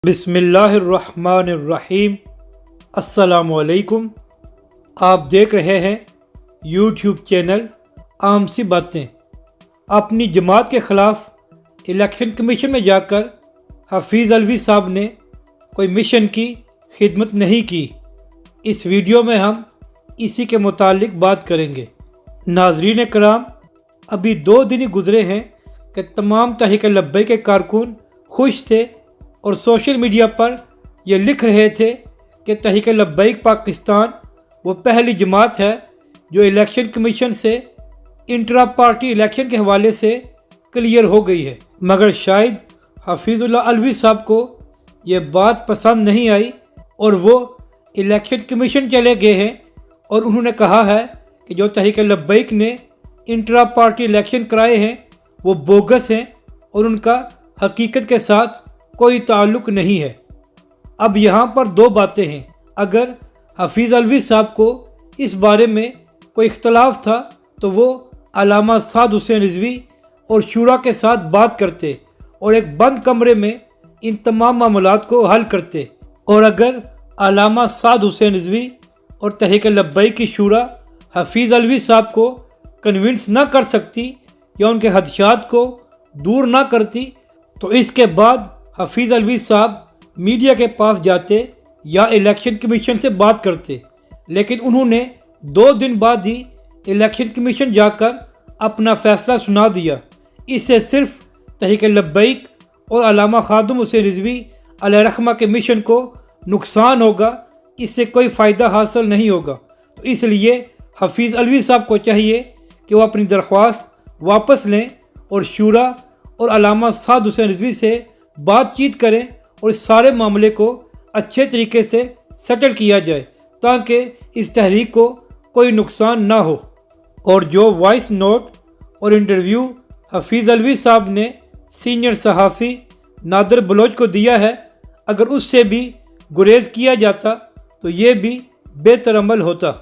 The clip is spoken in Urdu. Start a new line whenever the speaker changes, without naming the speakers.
بسم اللہ الرحمن الرحیم۔ السلام علیکم۔ آپ دیکھ رہے ہیں یوٹیوب چینل عام سی باتیں۔ اپنی جماعت کے خلاف الیکشن کمیشن میں جا کر حفیظ علوی صاحب نے کوئی مشن کی خدمت نہیں کی۔ اس ویڈیو میں ہم اسی کے متعلق بات کریں گے۔ ناظرین کرام، ابھی 2 دن ہی گزرے ہیں کہ تمام تحریک لبیک کے کارکن خوش تھے اور سوشل میڈیا پر یہ لکھ رہے تھے کہ تحریک لبیک پاکستان وہ پہلی جماعت ہے جو الیکشن کمیشن سے انٹرا پارٹی الیکشن کے حوالے سے کلیئر ہو گئی ہے، مگر شاید حفیظ اللہ علوی صاحب کو یہ بات پسند نہیں آئی اور وہ الیکشن کمیشن چلے گئے ہیں اور انہوں نے کہا ہے کہ جو تحریک لبیک نے انٹرا پارٹی الیکشن کرائے ہیں وہ بوگس ہیں اور ان کا حقیقت کے ساتھ کوئی تعلق نہیں ہے۔ اب یہاں پر 2 باتیں ہیں۔ اگر حفیظ علوی صاحب کو اس بارے میں کوئی اختلاف تھا تو وہ علامہ سعد حسین رضوی اور شورا کے ساتھ بات کرتے اور ایک بند کمرے میں ان تمام معاملات کو حل کرتے، اور اگر علامہ سعد حسین رضوی اور تحریک لبیک کی شورا حفیظ علوی صاحب کو کنونس نہ کر سکتی یا ان کے خدشات کو دور نہ کرتی تو اس کے بعد حفیظ علوی صاحب میڈیا کے پاس جاتے یا الیکشن کمیشن سے بات کرتے، لیکن انہوں نے 2 دن بعد ہی الیکشن کمیشن جا کر اپنا فیصلہ سنا دیا۔ اس سے صرف تحریک لبیک اور علامہ خادم حسین رضوی علیہ رحمہ کے مشن کو نقصان ہوگا، اس سے کوئی فائدہ حاصل نہیں ہوگا۔ تو اس لیے حفیظ علوی صاحب کو چاہیے کہ وہ اپنی درخواست واپس لیں اور شورا اور علامہ سعد حسین رضوی سے بات چیت کریں اور اس سارے معاملے کو اچھے طریقے سے سیٹل کیا جائے تاکہ اس تحریک کو کوئی نقصان نہ ہو۔ اور جو وائس نوٹ اور انٹرویو حفیظ علوی صاحب نے سینئر صحافی نادر بلوچ کو دیا ہے، اگر اس سے بھی گریز کیا جاتا تو یہ بھی بہتر عمل ہوتا۔